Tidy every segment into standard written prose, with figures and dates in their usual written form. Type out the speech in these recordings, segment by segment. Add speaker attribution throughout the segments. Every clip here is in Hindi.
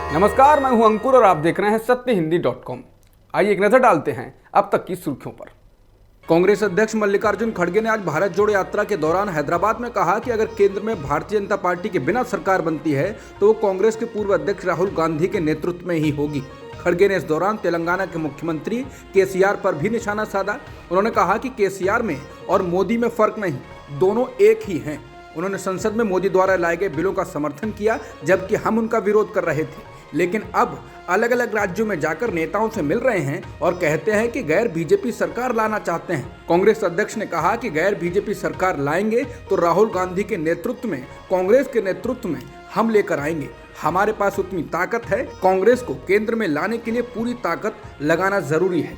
Speaker 1: नमस्कार, मैं हूं अंकुर और आप देख रहे हैं सत्यहिंदी.com। आइए एक नजर डालते हैं अब तक की सुर्खियों पर। कांग्रेस अध्यक्ष मल्लिकार्जुन खड़गे ने आज भारत जोड़ो यात्रा के दौरान हैदराबाद में कहा कि अगर केंद्र में भारतीय जनता पार्टी के बिना सरकार बनती है तो वो कांग्रेस के पूर्व अध्यक्ष राहुल गांधी के नेतृत्व में ही होगी। खड़गे ने इस दौरान तेलंगाना के मुख्यमंत्री केसीआर पर भी निशाना साधा। उन्होंने कहा कि केसीआर में और मोदी में फर्क नहीं, दोनों एक ही हैं। उन्होंने संसद में मोदी द्वारा लाए गए बिलों का समर्थन किया जबकि हम उनका विरोध कर रहे थे, लेकिन अब अलग अलग राज्यों में जाकर नेताओं से मिल रहे हैं और कहते हैं कि गैर बीजेपी सरकार लाना चाहते हैं। कांग्रेस अध्यक्ष ने कहा कि गैर बीजेपी सरकार लाएंगे तो राहुल गांधी के नेतृत्व में, कांग्रेस के नेतृत्व में हम लेकर आएंगे। हमारे पास उतनी ताकत है, कांग्रेस को केंद्र में लाने के लिए पूरी ताकत लगाना जरूरी है।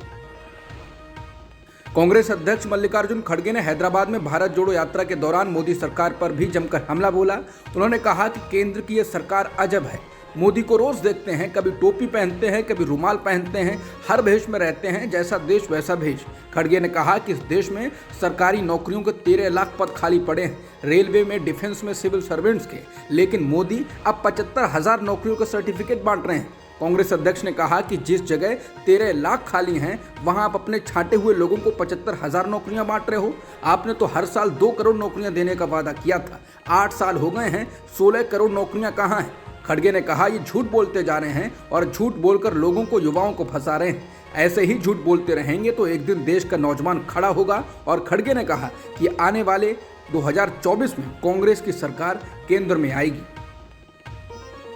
Speaker 1: कांग्रेस अध्यक्ष मल्लिकार्जुन खड़गे ने हैदराबाद में भारत जोड़ो यात्रा के दौरान मोदी सरकार पर भी जमकर हमला बोला। उन्होंने कहा कि केंद्र की यह सरकार अजब है। मोदी को रोज देखते हैं, कभी टोपी पहनते हैं, कभी रुमाल पहनते हैं, हर भेष में रहते हैं, जैसा देश वैसा भेष। खड़गे ने कहा कि इस देश में सरकारी नौकरियों के 13 लाख पद खाली पड़े हैं, रेलवे में, डिफेंस में, सिविल सर्वेंट्स के, लेकिन मोदी अब 75,000 नौकरियों के सर्टिफिकेट बांट रहे हैं। कांग्रेस अध्यक्ष ने कहा कि जिस जगह 13 लाख खाली हैं वहां आप अपने छांटे हुए लोगों को 75,000 नौकरियां बांट रहे हो। आपने तो हर साल 2 करोड़ नौकरियां देने का वादा किया था, 8 साल हो गए हैं, 16 करोड़ नौकरियां कहां हैं? खड़गे ने कहा ये झूठ बोलते जा रहे हैं और झूठ बोलकर लोगों को, युवाओं को फंसा रहे हैं। ऐसे ही झूठ बोलते रहेंगे तो एक दिन देश का नौजवान खड़ा होगा। और खड़गे ने कहा कि आने वाले 2024 में कांग्रेस की सरकार केंद्र में आएगी।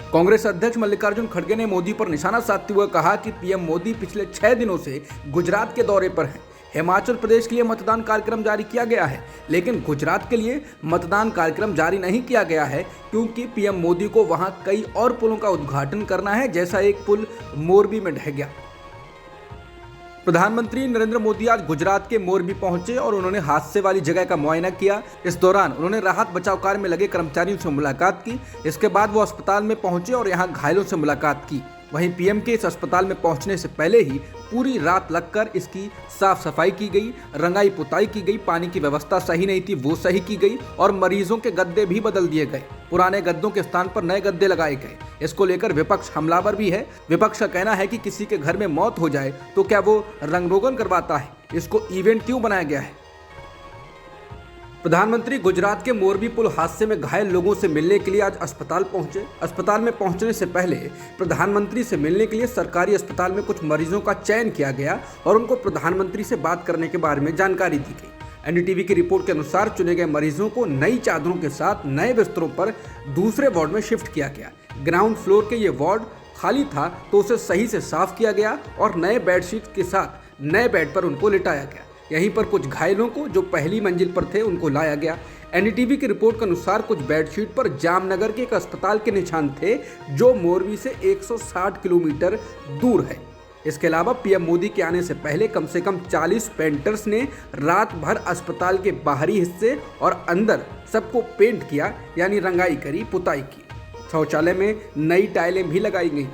Speaker 1: कांग्रेस अध्यक्ष मल्लिकार्जुन खड़गे ने मोदी पर निशाना साधते हुए कहा कि पीएम मोदी पिछले 6 दिनों से गुजरात के दौरे पर हैं। हिमाचल प्रदेश के लिए मतदान कार्यक्रम जारी किया गया है, लेकिन गुजरात के लिए मतदान कार्यक्रम जारी नहीं किया गया है क्योंकि पीएम मोदी को वहां कई और पुलों का उद्घाटन करना है, जैसा एक पुल मोरबी में ढह गया। प्रधानमंत्री नरेंद्र मोदी आज गुजरात के मोरबी पहुंचे और उन्होंने हादसे वाली जगह का मुआयना किया। इस दौरान उन्होंने राहत बचाव कार्य में लगे कर्मचारियों से मुलाकात की। इसके बाद वो अस्पताल में पहुंचे और यहां घायलों से मुलाकात की। वहीं पीएम के इस अस्पताल में पहुंचने से पहले ही पूरी रात लगकर इसकी साफ सफाई की गई, रंगाई पुताई की गई, पानी की व्यवस्था सही नहीं थी वो सही की गई और मरीजों के गद्दे भी बदल दिए गए। पुराने गद्दों के स्थान पर नए गद्दे लगाए गए। इसको लेकर विपक्ष हमलावर भी है। विपक्ष का कहना है कि किसी के घर में मौत हो जाए तो क्या वो रंग रोगन करवाता है? इसको इवेंट क्यों बनाया गया है? प्रधानमंत्री गुजरात के मोरबी पुल हादसे में घायल लोगों से मिलने के लिए आज अस्पताल पहुंचे। अस्पताल में पहुंचने से पहले प्रधानमंत्री से मिलने के लिए सरकारी अस्पताल में कुछ मरीजों का चयन किया गया और उनको प्रधानमंत्री से बात करने के बारे में जानकारी दी गई। एनडीटीवी की रिपोर्ट के अनुसार चुने गए मरीजों को नई चादरों के साथ नए बिस्तरों पर दूसरे वार्ड में शिफ्ट किया गया। ग्राउंड फ्लोर के ये वार्ड खाली था तो उसे सही से साफ किया गया और नए बेडशीट के साथ नए बेड पर उनको लिटाया गया। यहीं पर कुछ घायलों को जो पहली मंजिल पर थे उनको लाया गया। एनडीटीवी की रिपोर्ट के अनुसार कुछ बेडशीट पर जामनगर के एक अस्पताल के निशान थे जो मोरबी से 160 किलोमीटर दूर है। इसके अलावा पीएम मोदी के आने से पहले कम से कम 40 पेंटर्स ने रात भर अस्पताल के बाहरी हिस्से और अंदर सबको पेंट किया, यानी रंगाई करी, पुताई की। शौचालय में नई टाइलें भी लगाई गई।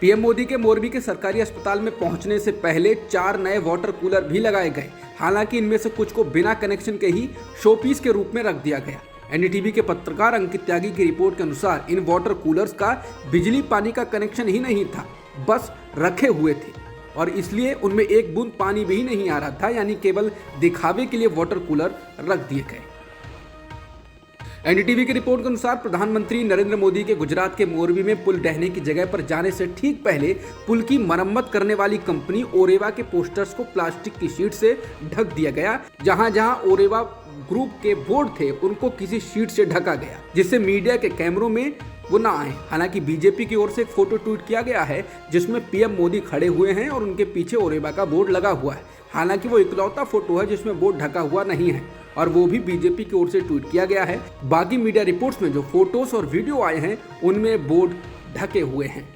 Speaker 1: पीएम मोदी के मोरबी के सरकारी अस्पताल में पहुंचने से पहले 4 नए वाटर कूलर भी लगाए गए। हालांकि इनमें से कुछ को बिना कनेक्शन के ही शोपीस के रूप में रख दिया गया। एनडीटीवी के पत्रकार अंकित त्यागी की रिपोर्ट के अनुसार इन वाटर कूलर्स का बिजली पानी का कनेक्शन ही नहीं था, बस रखे हुए थे और इसलिए उनमें एक बूंद पानी भी नहीं आ रहा था, यानी केवल दिखावे के लिए वाटर कूलर रख दिए गए। एनडीटीवी की रिपोर्ट के अनुसार प्रधानमंत्री नरेंद्र मोदी के गुजरात के मोरबी में पुल ढहने की जगह पर जाने से ठीक पहले पुल की मरम्मत करने वाली कंपनी ओरेवा के पोस्टर्स को प्लास्टिक की शीट से ढक दिया गया। जहां जहां ओरेवा ग्रुप के बोर्ड थे उनको किसी शीट से ढका गया जिससे मीडिया के कैमरों में वो ना आए। हालांकि बीजेपी की ओर से एक फोटो ट्वीट किया गया है जिसमें पीएम मोदी खड़े हुए हैं और उनके पीछे ओरेवा का बोर्ड लगा हुआ है। हालांकि वो इकलौता फोटो है जिसमें बोर्ड ढका हुआ नहीं है और वो भी बीजेपी की ओर से ट्वीट किया गया है। बाकी मीडिया रिपोर्ट्स में जो फोटोज और वीडियो आए हैं उनमें बोर्ड ढके हुए हैं।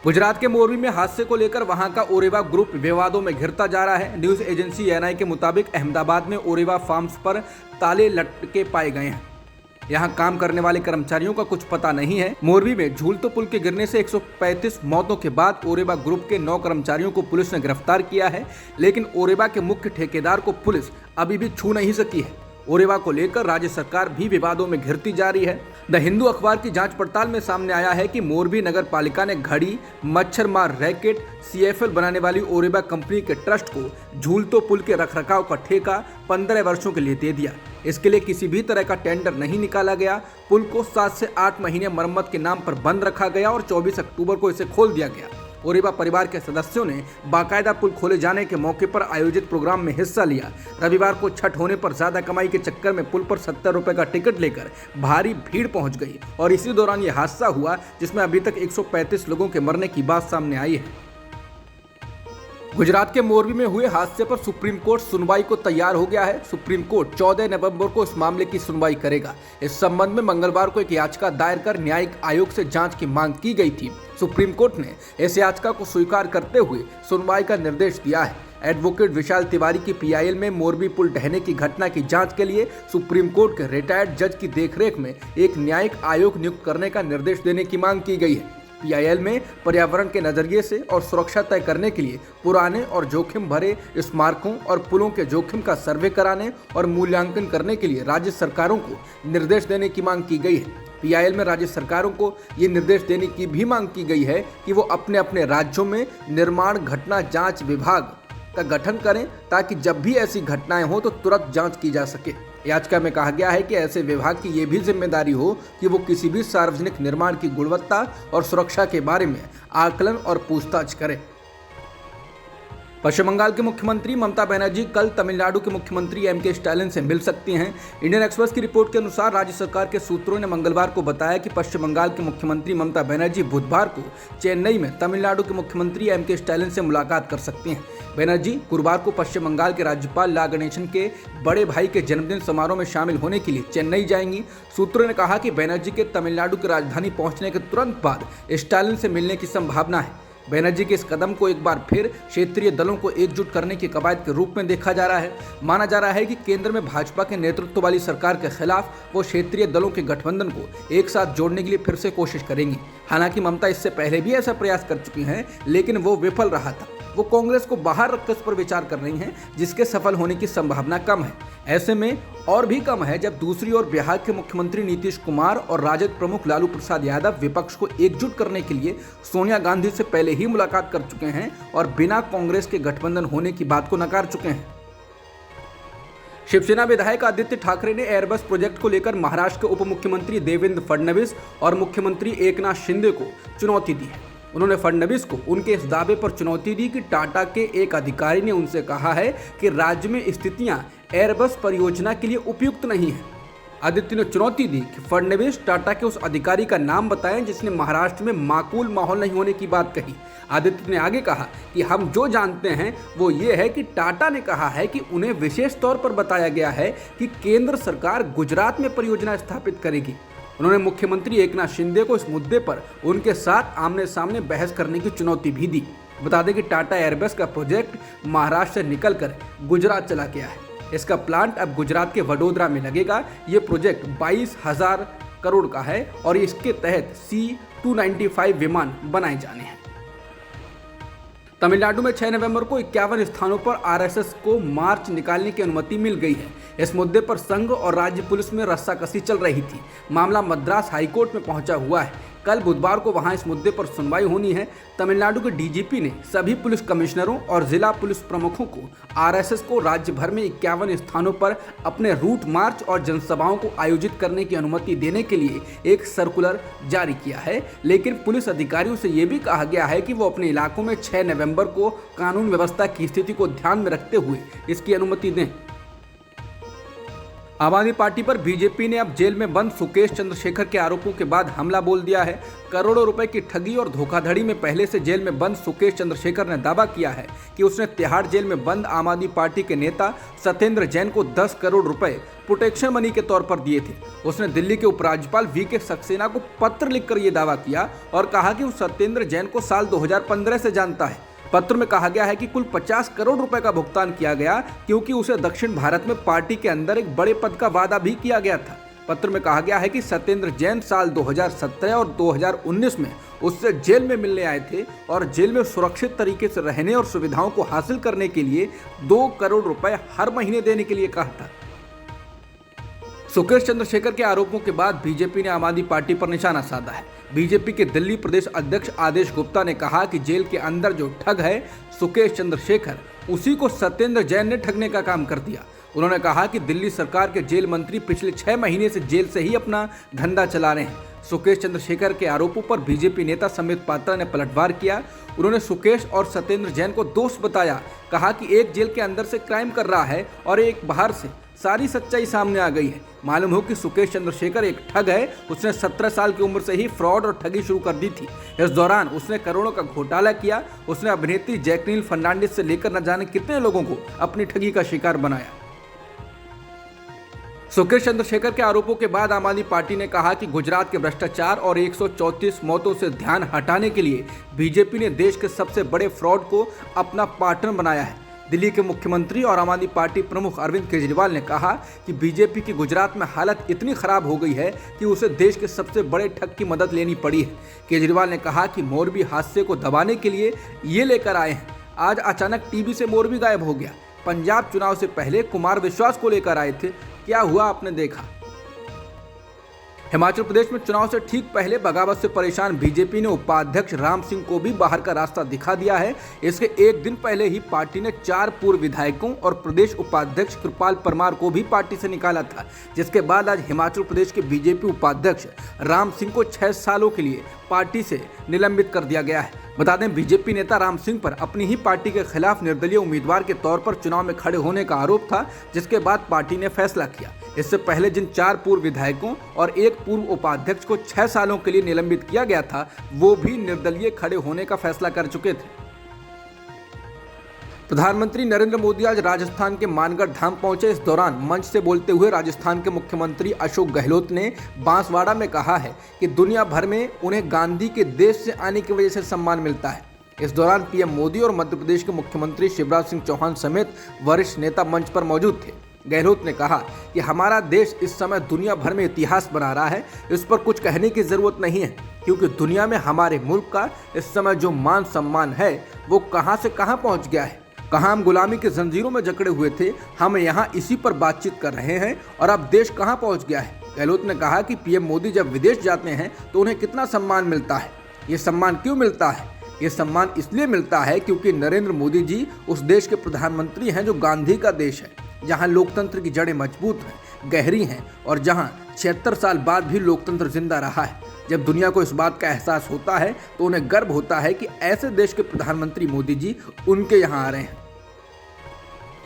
Speaker 1: गुजरात के मोरबी में हादसे को लेकर वहां का ओरेवा ग्रुप विवादों में घिरता जा रहा है। न्यूज एजेंसी एएनआई के मुताबिक अहमदाबाद में ओरेवा फार्म्स पर ताले लटके पाए गए हैं। यहां काम करने वाले कर्मचारियों का कुछ पता नहीं है। मोरबी में झूलतो पुल के गिरने से 135 मौतों के बाद ओरेवा ग्रुप के 9 कर्मचारियों को पुलिस ने गिरफ्तार किया है, लेकिन ओरेवा के मुख्य ठेकेदार को पुलिस अभी भी छू नहीं सकी है। ओरेवा को लेकर राज्य सरकार भी विवादों में घिरती जा रही है। द हिंदू अखबार की जांच पड़ताल में सामने आया है कि मोरबी नगर पालिका ने घड़ी, मच्छरमार रैकेट, CFL बनाने वाली ओरेवा कंपनी के ट्रस्ट को झूलतो पुल के रखरखाव का ठेका 15 वर्षों के लिए दे दिया। इसके लिए किसी भी तरह का टेंडर नहीं निकाला गया। पुल को 7 से 8 महीने मरम्मत के नाम पर बंद रखा गया और 24 अक्टूबर को इसे खोल दिया गया। ओरेवा परिवार के सदस्यों ने बाकायदा पुल खोले जाने के मौके पर आयोजित प्रोग्राम में हिस्सा लिया। रविवार को छठ होने पर ज्यादा कमाई के चक्कर में पुल पर 70 रुपए का टिकट लेकर भारी भीड़ पहुंच गई और इसी दौरान यह हादसा हुआ, जिसमें अभी तक 135 लोगों के मरने की बात सामने आई है। गुजरात के मोरबी में हुए हादसे पर सुप्रीम कोर्ट सुनवाई को तैयार हो गया है। सुप्रीम कोर्ट 14 नवंबर को इस मामले की सुनवाई करेगा। इस संबंध में मंगलवार को एक याचिका दायर कर न्यायिक आयोग से जांच की मांग की गई थी। सुप्रीम कोर्ट ने इस याचिका को स्वीकार करते हुए सुनवाई का निर्देश दिया है। एडवोकेट विशाल तिवारी की PIL में मोरबी पुल ढहने की घटना की जांच के लिए सुप्रीम कोर्ट के रिटायर्ड जज की देखरेख में एक न्यायिक आयोग नियुक्त करने का निर्देश देने की मांग की गई है। PIL में पर्यावरण के नजरिए से और सुरक्षा तय करने के लिए पुराने और जोखिम भरे स्मारकों और पुलों के जोखिम का सर्वे कराने और मूल्यांकन करने के लिए राज्य सरकारों को निर्देश देने की मांग की गई है। PIL में राज्य सरकारों को ये निर्देश देने की भी मांग की गई है कि वो अपने अपने राज्यों में निर्माण घटना जांच विभाग का गठन करें, ताकि जब भी ऐसी घटनाएं हो तो तुरंत जांच की जा सके। याचिका में कहा गया है कि ऐसे विभाग की ये भी जिम्मेदारी हो कि वो किसी भी सार्वजनिक निर्माण की गुणवत्ता और सुरक्षा के बारे में आकलन और पूछताछ करे। पश्चिम बंगाल के मुख्यमंत्री ममता बनर्जी कल तमिलनाडु के मुख्यमंत्री M.K. स्टालिन से मिल सकती हैं। इंडियन एक्सप्रेस की रिपोर्ट के अनुसार राज्य सरकार के सूत्रों ने मंगलवार को बताया कि पश्चिम बंगाल के मुख्यमंत्री ममता बनर्जी बुधवार को चेन्नई में तमिलनाडु के मुख्यमंत्री M.K. स्टालिन से मुलाकात कर सकती हैं। बनर्जी गुरुवार को पश्चिम बंगाल के राज्यपाल ला गणेशन के बड़े भाई के जन्मदिन समारोह में शामिल होने के लिए चेन्नई जाएंगी। सूत्रों ने कहा कि बनर्जी के तमिलनाडु की राजधानी पहुंचने के तुरंत बाद स्टालिन से मिलने की संभावना है। बनर्जी के इस कदम को एक बार फिर क्षेत्रीय दलों को एकजुट करने की कवायद के रूप में देखा जा रहा है। माना जा रहा है कि केंद्र में भाजपा के नेतृत्व वाली सरकार के खिलाफ वो क्षेत्रीय दलों के गठबंधन को एक साथ जोड़ने के लिए फिर से कोशिश करेंगी। हालांकि ममता इससे पहले भी ऐसा प्रयास कर चुकी हैं, लेकिन वो विफल रहा था। वो कांग्रेस को बाहर रखकर इस पर विचार कर रही हैं, जिसके सफल होने की संभावना कम है। ऐसे में और भी कम है जब दूसरी ओर बिहार के मुख्यमंत्री नीतीश कुमार और राजद प्रमुख लालू प्रसाद यादव विपक्ष को एकजुट करने के लिए सोनिया गांधी से पहले ही मुलाकात कर चुके हैं और बिना कांग्रेस के गठबंधन होने की बात को नकार चुके हैं। शिवसेना विधायक आदित्य ठाकरे ने एयरबस प्रोजेक्ट को लेकर महाराष्ट्र के उप मुख्यमंत्री देवेंद्र फडणवीस और मुख्यमंत्री एकनाथ शिंदे को चुनौती दी है। उन्होंने फडणवीस को उनके इस दावे पर चुनौती दी कि टाटा के एक अधिकारी ने उनसे कहा है कि राज्य में स्थितियां एयरबस परियोजना के लिए उपयुक्त नहीं है। आदित्य ने चुनौती दी कि फडणवीस टाटा के उस अधिकारी का नाम बताएं जिसने महाराष्ट्र में माकूल माहौल नहीं होने की बात कही। आदित्य ने आगे कहा कि हम जो जानते हैं वो ये है कि टाटा ने कहा है कि उन्हें विशेष तौर पर बताया गया है कि केंद्र सरकार गुजरात में परियोजना स्थापित करेगी। उन्होंने मुख्यमंत्री एकनाथ शिंदे को इस मुद्दे पर उनके साथ आमने सामने बहस करने की चुनौती भी दी। बता दें कि टाटा एयरबस का प्रोजेक्ट महाराष्ट्र से निकलकर गुजरात चला गया है। इसका प्लांट अब गुजरात के वडोदरा में लगेगा। ये प्रोजेक्ट 22,000 करोड़ का है और इसके तहत C-295 विमान बनाए जाने हैं। तमिलनाडु में 6 नवंबर को 51 स्थानों पर RSS को मार्च निकालने की अनुमति मिल गई है। इस मुद्दे पर संघ और राज्य पुलिस में रस्साकसी चल रही थी। मामला मद्रास हाईकोर्ट में पहुंचा हुआ है। कल बुधवार को वहां इस मुद्दे पर सुनवाई होनी है। तमिलनाडु के DGP ने सभी पुलिस कमिश्नरों और जिला पुलिस प्रमुखों को RSS को राज्य भर में 51 स्थानों पर अपने रूट मार्च और जनसभाओं को आयोजित करने की अनुमति देने के लिए एक सर्कुलर जारी किया है। लेकिन पुलिस अधिकारियों से ये भी कहा गया है कि वो अपने इलाकों में 6 नवंबर को कानून व्यवस्था की स्थिति को ध्यान में रखते हुए इसकी अनुमति दें। आम आदमी पार्टी पर बीजेपी ने अब जेल में बंद सुकेश चंद्रशेखर के आरोपों के बाद हमला बोल दिया है। करोड़ों रुपए की ठगी और धोखाधड़ी में पहले से जेल में बंद सुकेश चंद्रशेखर ने दावा किया है कि उसने तिहाड़ जेल में बंद आम आदमी पार्टी के नेता सत्येंद्र जैन को 10 करोड़ रुपए प्रोटेक्शन मनी के तौर पर दिए थे। उसने दिल्ली के उपराज्यपाल VK सक्सेना को पत्र लिखकर ये दावा किया और कहा कि वो सत्येंद्र जैन को साल 2015 से जानता है। पत्र में कहा गया है कि कुल 50 करोड़ रुपए का भुगतान किया गया क्योंकि उसे दक्षिण भारत में पार्टी के अंदर एक बड़े पद का वादा भी किया गया था। पत्र में कहा गया है कि सत्येंद्र जैन साल 2017 और 2019 में उससे जेल में मिलने आए थे और जेल में सुरक्षित तरीके से रहने और सुविधाओं को हासिल करने के लिए 2 करोड़ रुपए हर महीने देने के लिए कहा था। सुकेश चंद्रशेखर के आरोपों के बाद बीजेपी ने आम आदमी पार्टी पर निशाना साधा है। बीजेपी के दिल्ली प्रदेश अध्यक्ष आदेश गुप्ता ने कहा कि जेल के अंदर जो ठग है सुकेश चंद्रशेखर, उसी को सत्येंद्र जैन ने ठगने का काम कर दिया। उन्होंने कहा कि दिल्ली सरकार के जेल मंत्री पिछले 6 महीने से जेल से ही अपना धंधा चला रहे हैं। सुकेश चंद्रशेखर के आरोपों पर बीजेपी नेता संबित पात्रा ने पलटवार किया। उन्होंने सुकेश और सत्येंद्र जैन को दोस्त बताया। कहा कि एक जेल के अंदर से क्राइम कर रहा है और एक बाहर से। सारी सच्चाई सामने आ गई है। मालूम हो कि सुकेश चंद्रशेखर एक ठग है। उसने 17 साल की उम्र से ही फ्रॉड और ठगी शुरू कर दी थी। इस दौरान उसने करोड़ों का घोटाला किया। उसने अभिनेत्री जैकलीन फर्नांडिस से लेकर न जाने कितने लोगों को अपनी ठगी का शिकार बनाया। सुकेश चंद्रशेखर के आरोपों के बाद आम आदमी पार्टी ने कहा कि गुजरात के भ्रष्टाचार और 134 मौतों से ध्यान हटाने के लिए बीजेपी ने देश के सबसे बड़े फ्रॉड को अपना पार्टनर बनाया है। दिल्ली के मुख्यमंत्री और आम आदमी पार्टी प्रमुख अरविंद केजरीवाल ने कहा कि बीजेपी की गुजरात में हालत इतनी खराब हो गई है कि उसे देश के सबसे बड़े ठग की मदद लेनी पड़ी है। केजरीवाल ने कहा कि मोरबी हादसे को दबाने के लिए ये लेकर आए हैं। आज अचानक टीवी से मोरबी गायब हो गया। पंजाब चुनाव से पहले कुमार विश्वास को लेकर आए थे। क्या हुआ आपने देखा। हिमाचल प्रदेश में चुनाव से ठीक पहले बगावत से परेशान बीजेपी ने उपाध्यक्ष राम सिंह को भी बाहर का रास्ता दिखा दिया है। इसके एक दिन पहले ही पार्टी ने 4 पूर्व विधायकों और प्रदेश उपाध्यक्ष कृपाल परमार को भी पार्टी से निकाला था, जिसके बाद आज हिमाचल प्रदेश के बीजेपी उपाध्यक्ष राम सिंह को 6 सालों के लिए पार्टी से निलंबित कर दिया गया है। बता दें, बीजेपी नेता राम सिंह पर अपनी ही पार्टी के खिलाफ निर्दलीय उम्मीदवार के तौर पर चुनाव में खड़े होने का आरोप था, जिसके बाद पार्टी ने फैसला किया। इससे पहले जिन 4 पूर्व विधायकों और 1 पूर्व उपाध्यक्ष को 6 सालों के लिए निलंबित किया गया था, वो भी निर्दलीय खड़े होने का फैसला कर चुके थे। प्रधानमंत्री नरेंद्र मोदी आज राजस्थान के मानगढ़ धाम पहुंचे। इस दौरान मंच से बोलते हुए राजस्थान के मुख्यमंत्री अशोक गहलोत ने बांसवाड़ा में कहा है कि दुनिया भर में उन्हें गांधी के देश से आने की वजह से सम्मान मिलता है। इस दौरान पीएम मोदी और मध्य प्रदेश के मुख्यमंत्री शिवराज सिंह चौहान समेत वरिष्ठ नेता मंच पर मौजूद थे। गहलोत ने कहा कि हमारा देश इस समय दुनिया भर में इतिहास बना रहा है। इस पर कुछ कहने की जरूरत नहीं है, क्योंकि दुनिया में हमारे मुल्क का इस समय जो मान सम्मान है वो कहां से कहां पहुंच गया है। कहां हम गुलामी के जंजीरों में जकड़े हुए थे, हम यहां इसी पर बातचीत कर रहे हैं और अब देश कहां पहुंच गया है। गहलोत ने कहा कि पीएम मोदी जब विदेश जाते हैं तो उन्हें कितना सम्मान मिलता है। ये सम्मान क्यों मिलता है? ये सम्मान इसलिए मिलता है क्योंकि नरेंद्र मोदी जी उस देश के प्रधानमंत्री हैं जो गांधी का देश है, जहां लोकतंत्र की जड़ें मजबूत हैं, गहरी हैं और जहां 76 साल बाद भी लोकतंत्र जिंदा रहा है। जब दुनिया को इस बात का एहसास होता है तो उन्हें गर्व होता है कि ऐसे देश के प्रधानमंत्री मोदी जी उनके यहाँ आ रहे हैं।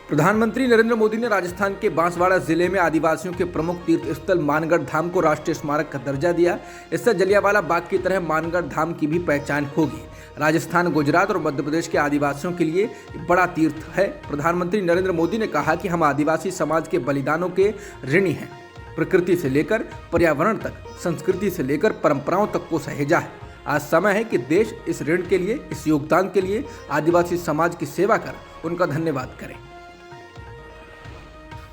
Speaker 1: प्रधानमंत्री नरेंद्र मोदी ने राजस्थान के बांसवाड़ा जिले में आदिवासियों के प्रमुख तीर्थ स्थल मानगढ़ धाम को राष्ट्रीय स्मारक का दर्जा दिया। इससे जलियांवाला बाग की तरह मानगढ़ धाम की भी पहचान होगी। राजस्थान, गुजरात और मध्य प्रदेश के आदिवासियों के लिए बड़ा तीर्थ है। प्रधानमंत्री नरेंद्र मोदी ने कहा कि हम आदिवासी समाज के बलिदानों के ऋणी हैं। प्रकृति से लेकर पर्यावरण तक, संस्कृति से लेकर परंपराओं तक को सहेजा है। आज समय है कि देश इस ऋण के लिए, इस योगदान के लिए आदिवासी समाज की सेवा कर उनका धन्यवाद करें।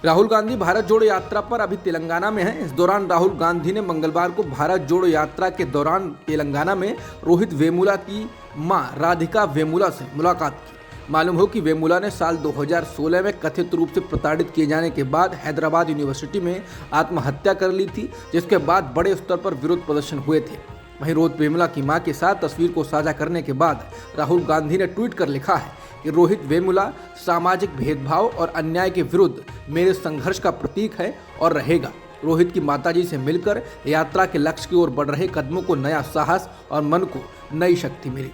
Speaker 1: राहुल गांधी भारत जोड़ो यात्रा पर अभी तेलंगाना में हैं। इस दौरान राहुल गांधी ने मंगलवार को भारत जोड़ो यात्रा के दौरान तेलंगाना में रोहित वेमुला की मां राधिका वेमुला से मुलाकात की। मालूम हो कि वेमुला ने साल 2016 में कथित रूप से प्रताड़ित किए जाने के बाद हैदराबाद यूनिवर्सिटी में आत्महत्या कर ली थी, जिसके बाद बड़े स्तर पर विरोध प्रदर्शन हुए थे। वहीं रोहित वेमुला की मां के साथ तस्वीर को साझा करने के बाद राहुल गांधी ने ट्वीट कर लिखा है कि रोहित वेमुला सामाजिक भेदभाव और अन्याय के विरुद्ध मेरे संघर्ष का प्रतीक है और रहेगा। रोहित की माताजी से मिलकर यात्रा के लक्ष्य की ओर बढ़ रहे कदमों को नया साहस और मन को नई शक्ति मिली।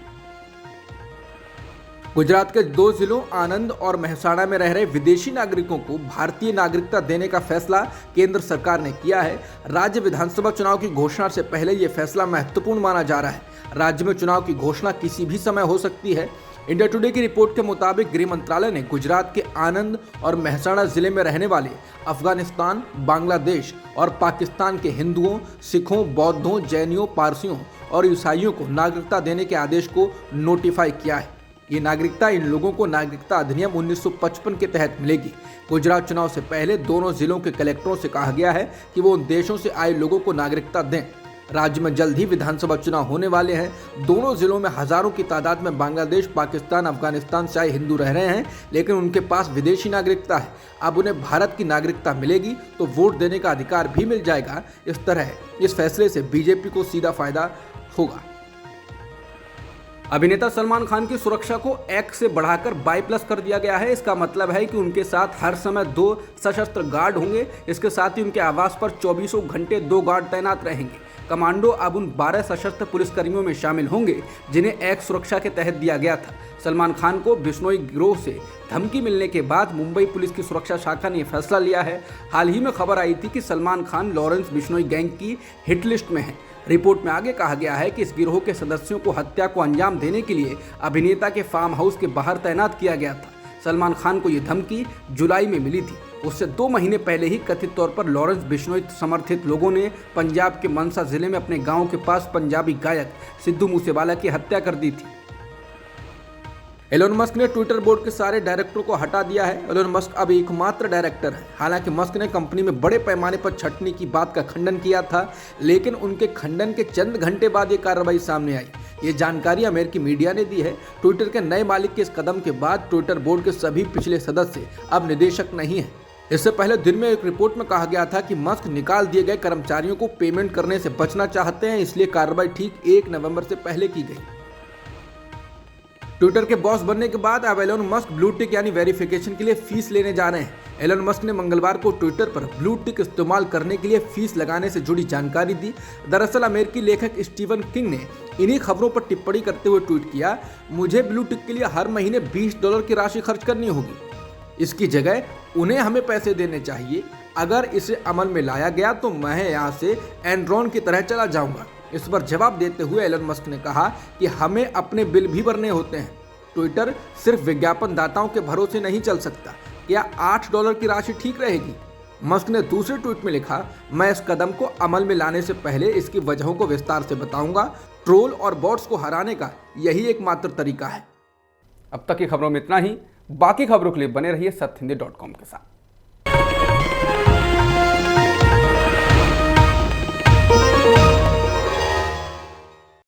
Speaker 1: गुजरात के 2 जिलों आनंद और मेहसाणा में रह रहे विदेशी नागरिकों को भारतीय नागरिकता देने का फैसला केंद्र सरकार ने किया है। राज्य विधानसभा चुनाव की घोषणा से पहले यह फैसला महत्वपूर्ण माना जा रहा है। राज्य में चुनाव की घोषणा किसी भी समय हो सकती है। इंडिया टुडे की रिपोर्ट के मुताबिक गृह मंत्रालय ने गुजरात के आनंद और मेहसाणा जिले में रहने वाले अफगानिस्तान, बांग्लादेश और पाकिस्तान के हिंदुओं, सिखों, बौद्धों, जैनियों, पारसियों और ईसाइयों को नागरिकता देने के आदेश को नोटिफाई किया है। ये नागरिकता इन लोगों को नागरिकता अधिनियम 1955 के तहत मिलेगी। गुजरात चुनाव से पहले दोनों जिलों के कलेक्टरों से कहा गया है कि वो उन देशों से आए लोगों को नागरिकता दें। राज्य में जल्द ही विधानसभा चुनाव होने वाले हैं। दोनों जिलों में हजारों की तादाद में बांग्लादेश, पाकिस्तान, अफगानिस्तान से आए हिंदू रह रहे हैं, लेकिन उनके पास विदेशी नागरिकता है। अब उन्हें भारत की नागरिकता मिलेगी तो वोट देने का अधिकार भी मिल जाएगा। इस तरह इस फैसले से बीजेपी को सीधा फायदा होगा। अभिनेता सलमान खान की सुरक्षा को X से बढ़ाकर Y+ कर दिया गया है। इसका मतलब है कि उनके साथ हर समय 2 सशस्त्र गार्ड होंगे। इसके साथ ही उनके आवास पर 24 घंटे 2 गार्ड तैनात रहेंगे। कमांडो अब उन 12 सशस्त्र पुलिसकर्मियों में शामिल होंगे जिन्हें X सुरक्षा के तहत दिया गया था। सलमान खान को बिश्नोई गिरोह से धमकी मिलने के बाद मुंबई पुलिस की सुरक्षा शाखा ने यह फैसला लिया है। हाल ही में खबर आई थी कि सलमान खान लॉरेंस बिश्नोई गैंग की हिट लिस्ट में है। रिपोर्ट में आगे कहा गया है कि इस गिरोह के सदस्यों को हत्या को अंजाम देने के लिए अभिनेता के फार्म हाउस के बाहर तैनात किया गया था। सलमान खान को ये धमकी जुलाई में मिली थी। उससे 2 महीने पहले ही कथित तौर पर लॉरेंस बिश्नोई समर्थित लोगों ने पंजाब के मनसा जिले में अपने गांव के पास पंजाबी गायक सिद्धू मूसेवाला की हत्या कर दी थी। एलोन मस्क ने ट्विटर बोर्ड के सारे डायरेक्टरों को हटा दिया है। एलोन मस्क अब एकमात्र डायरेक्टर है। हालांकि मस्क ने कंपनी में बड़े पैमाने पर छंटनी की बात का खंडन किया था, लेकिन उनके खंडन के चंद घंटे बाद ये कार्रवाई सामने आई। ये जानकारी अमेरिकी मीडिया ने दी है। ट्विटर के नए मालिक के इस कदम के बाद ट्विटर बोर्ड के सभी पिछले सदस्य अब निदेशक नहीं है। इससे पहले दिन में एक रिपोर्ट में कहा गया था कि मस्क निकाल दिए गए कर्मचारियों को पेमेंट करने से बचना चाहते हैं, इसलिए कार्रवाई ठीक 1 नवंबर से पहले की गई। ट्विटर के बॉस बनने के बाद अब एलोन मस्क ब्लू टिक यानी वेरिफिकेशन के लिए फीस लेने जा रहे हैं। एलोन मस्क ने मंगलवार को ट्विटर पर ब्लू टिक इस्तेमाल करने के लिए फीस लगाने से जुड़ी जानकारी दी। दरअसल अमेरिकी लेखक स्टीवन किंग ने इन्हीं खबरों पर टिप्पणी करते हुए ट्वीट किया, मुझे ब्लू टिक के लिए हर महीने $20 की राशि खर्च करनी होगी। इसकी जगह उन्हें हमें पैसे देने चाहिए। अगर इसे अमल में लाया गया तो मैं यहाँ से एनरॉन की तरह चला जाऊंगा। इस पर जवाब देते हुए एलन मस्क ने कहा कि हमें अपने बिल भी भरने होते हैं। ट्विटर सिर्फ विज्ञापन दाताओं के भरोसे नहीं चल सकता। क्या $8 की राशि ठीक रहेगी? मस्क ने दूसरे ट्वीट में लिखा, मैं इस कदम को अमल में लाने से पहले इसकी वजहों को विस्तार से बताऊंगा। ट्रोल और बॉट्स को हराने का यही एकमात्र तरीका है। अब तक की खबरों में इतना ही। बाकी खबरों के लिए बने रहिए सत्यहिंदी.com के साथ।